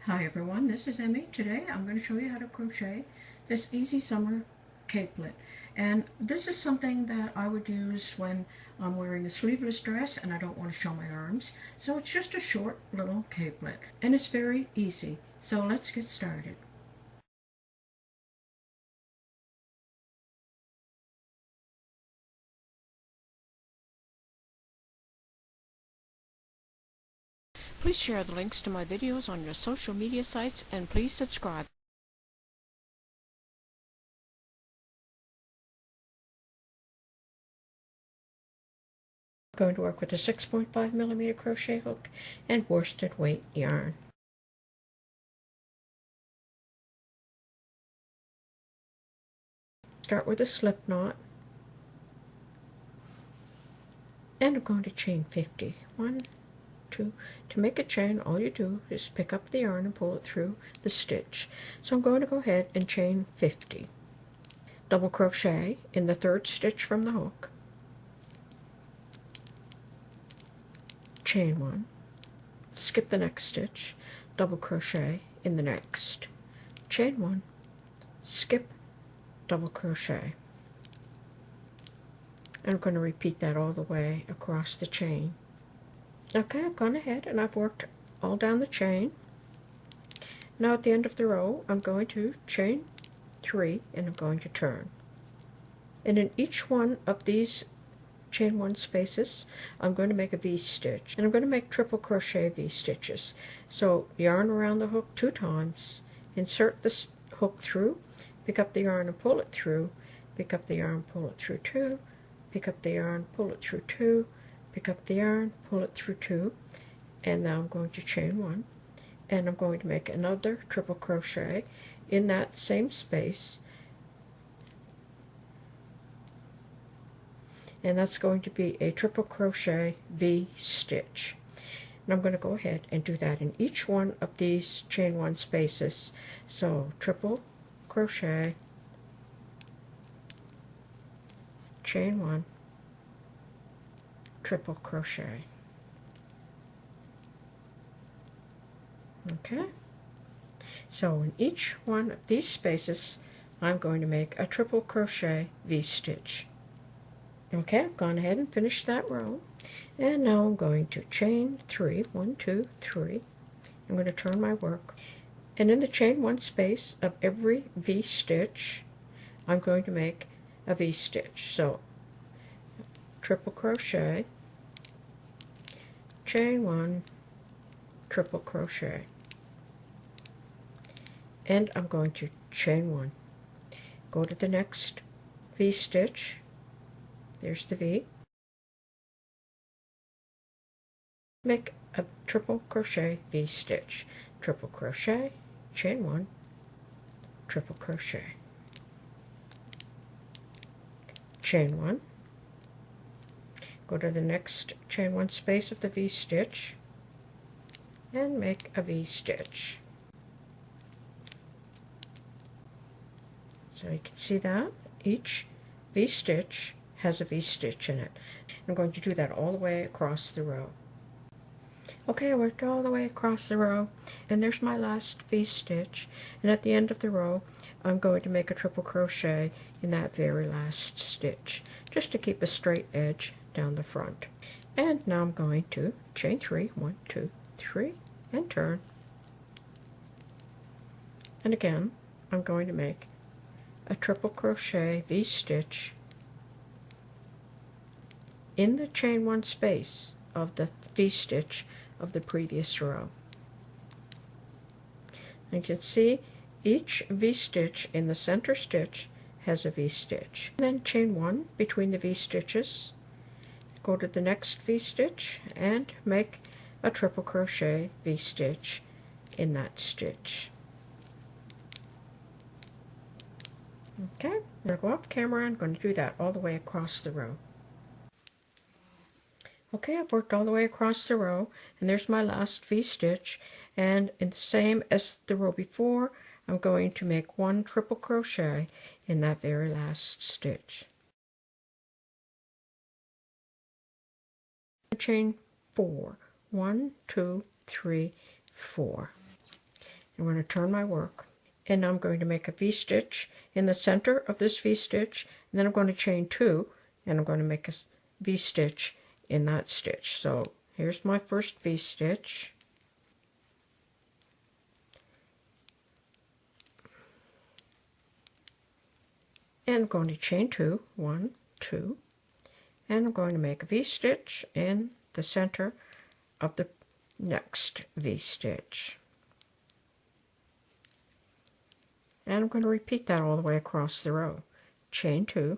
Hi everyone, this is Emmy. Today I'm going to show you how to crochet this easy summer capelet. And this is something that I would use when I'm wearing a sleeveless dress and I don't want to show my arms. So it's just a short little capelet and it's very easy. So let's get started. Please share the links to my videos on your social media sites and please subscribe. I'm going to work with a 6.5mm crochet hook and worsted weight yarn. Start with a slip knot and I'm going to chain 50. 1, 2. To make a chain, all you do is pick up the yarn and pull it through the stitch. So I'm going to go ahead and chain 50. Double crochet in the third stitch from the hook, chain 1, skip the next stitch, double crochet in the next, chain 1, skip, double crochet. And I'm going to repeat that all the way across the chain. Okay, I've gone ahead and I've worked all down the chain. Now at the end of the row, I'm going to chain 3 and I'm going to turn. And in each one of these chain 1 spaces, I'm going to make a V-stitch. And I'm going to make triple crochet V-stitches. So yarn around the hook 2 times, insert the hook through, pick up the yarn and pull it through, pick up the yarn, pull it through 2, pick up the yarn, pull it through 2, pick up the yarn, pull it through 2, and now I'm going to chain 1, and I'm going to make another triple crochet in that same space, and that's going to be a triple crochet V-stitch. And I'm going to go ahead and do that in each one of these chain 1 spaces. So triple crochet, chain 1, triple crochet. Okay, so in each one of these spaces I'm going to make a triple crochet V-stitch. Okay, I've gone ahead and finished that row, and now I'm going to chain 3, 1, 2, 3. I'm going to turn my work, and in the chain 1 space of every V-stitch I'm going to make a V-stitch. So triple crochet, chain 1, triple crochet, and I'm going to chain 1, go to the next V-stitch, there's the V, make a triple crochet V-stitch, triple crochet, chain 1, triple crochet, chain 1, go to the next chain 1 space of the V-stitch and make a V-stitch. So you can see that each V-stitch has a V-stitch in it. I'm going to do that all the way across the row. Okay, I worked all the way across the row, and there's my last V-stitch, and at the end of the row I'm going to make a triple crochet in that very last stitch, just to keep a straight edge down the front. And now I'm going to chain 3, 1, 2, 3, and turn. And again, I'm going to make a triple crochet V-stitch in the chain 1 space of the V-stitch of the previous row. You can see each V-stitch in the center stitch has a V-stitch. Then chain 1 between the V-stitches, go to the next V-stitch and make a triple crochet V-stitch in that stitch. Okay, I'm going to go off camera. I'm going to do that all the way across the row. Okay, I've worked all the way across the row, and there's my last V-stitch, and in the same as the row before, I'm going to make 1 triple crochet in that very last stitch. Chain 4, 1, 2, 3, 4. I'm going to turn my work, and I'm going to make a V-stitch in the center of this V-stitch, and then I'm going to chain 2, and I'm going to make a V-stitch in that stitch. So here's my first V-stitch. And I'm going to chain 2, 1, 2, and I'm going to make a V-stitch in the center of the next V-stitch. And I'm going to repeat that all the way across the row. Chain 2,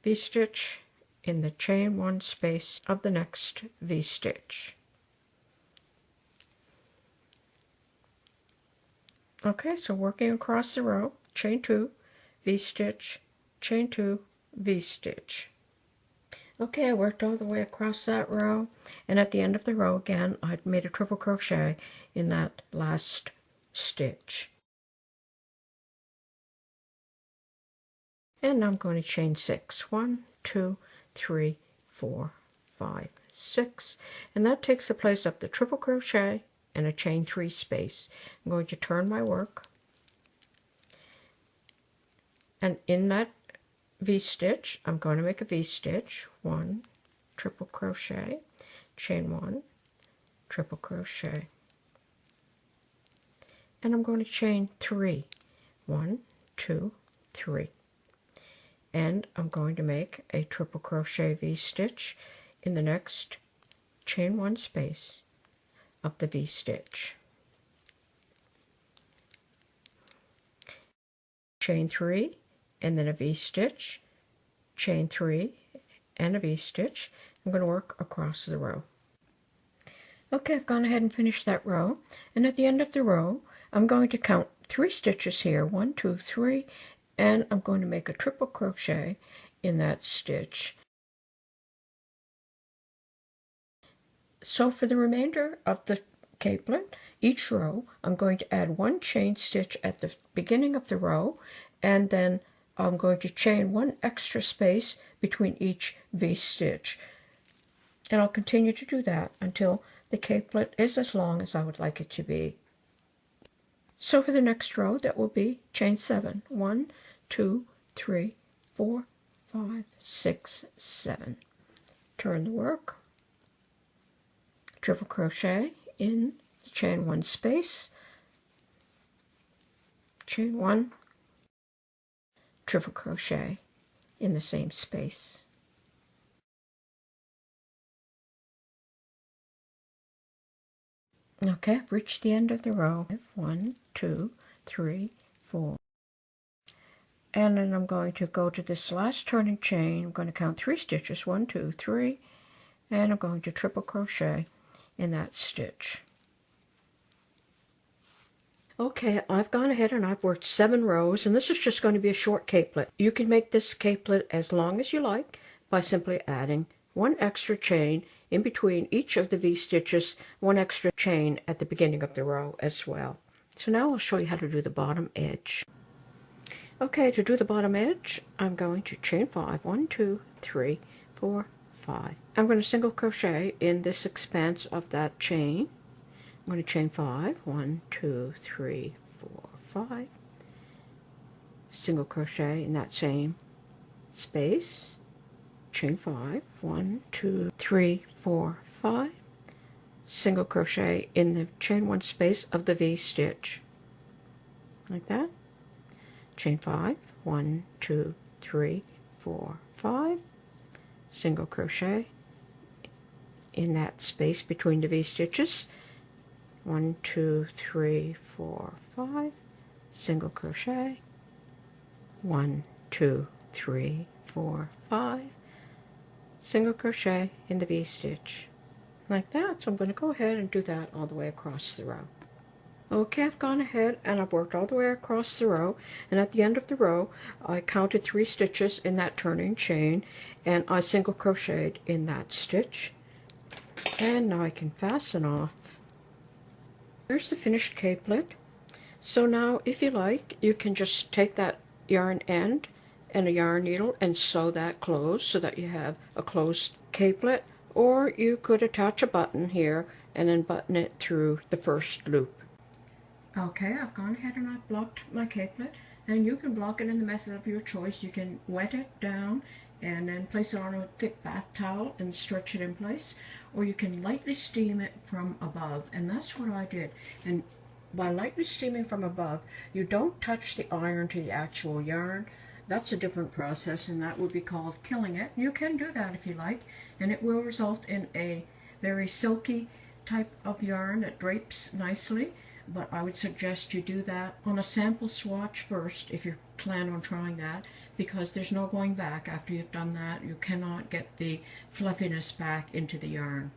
V-stitch in the chain 1 space of the next V-stitch. Okay, so working across the row, chain 2, V-stitch, chain 2, V-stitch. Okay, I worked all the way across that row, and at the end of the row again, I'd made a triple crochet in that last stitch. And I'm going to chain 6. 1, 2, 3, 4, 5, 6. And that takes the place of the triple crochet and a chain 3 space. I'm going to turn my work. And in that V-stitch, I'm going to make a V-stitch. 1, triple crochet, chain 1, triple crochet. And I'm going to chain 3. 1, 2, 3. And I'm going to make a triple crochet V-stitch in the next chain 1 space of the V-stitch. Chain 3 and then a V-stitch, chain 3 and a V-stitch. I'm going to work across the row. Okay, I've gone ahead and finished that row, and at the end of the row I'm going to count 3 stitches here, 1, 2, 3, and I'm going to make a triple crochet in that stitch. So for the remainder of the capelet, each row, I'm going to add 1 chain stitch at the beginning of the row, and then I'm going to chain 1 extra space between each V-stitch. And I'll continue to do that until the capelet is as long as I would like it to be. So for the next row, that will be chain 7. 1, 2, 3, 4, 5, 6, 7. Turn the work. Triple crochet in the chain 1 space. Chain 1. Triple crochet in the same space. Okay, I've reached the end of the row. 1, 2, 3, 4. And then I'm going to go to this last turning chain. I'm going to count 3 stitches. 1, 2, 3. And I'm going to triple crochet in that stitch. Okay, I've gone ahead and I've worked 7 rows, and this is just going to be a short capelet. You can make this capelet as long as you like by simply adding 1 extra chain in between each of the V-stitches, 1 extra chain at the beginning of the row as well. So now I'll show you how to do the bottom edge. Okay, to do the bottom edge, I'm going to chain 5. 1, 2, 3, 4, 5. I'm going to single crochet in this expanse of that chain. I'm going to chain 5. 1, 2, 3, 4, 5. Single crochet in that same space. Chain 5. 1, 2, 3, 4, 5. Single crochet in the chain 1 space of the V-stitch. Like that. Chain 5. 1, 2, 3, 4, 5. Single crochet in that space between the V-stitches. 1, 2, 3, 4, 5. Single crochet. 1, 2, 3, 4, 5. Single crochet in the V-stitch. Like that. So I'm going to go ahead and do that all the way across the row. Okay, I've gone ahead and I've worked all the way across the row, and at the end of the row I counted 3 stitches in that turning chain, and I single crocheted in that stitch. And now I can fasten off. Here's the finished capelet. So now if you like, you can just take that yarn end and a yarn needle and sew that closed so that you have a closed capelet, or you could attach a button here and then button it through the first loop. Okay, I've gone ahead and I've blocked my capelet, and you can block it in the method of your choice. You can wet it down and then place it on a thick bath towel and stretch it in place, or you can lightly steam it from above, and that's what I did. And by lightly steaming from above, you don't touch the iron to the actual yarn. That's a different process, and that would be called killing it. You can do that if you like, and it will result in a very silky type of yarn that drapes nicely. But I would suggest you do that on a sample swatch first if you plan on trying that, because there's no going back after you've done that. You cannot get the fluffiness back into the yarn.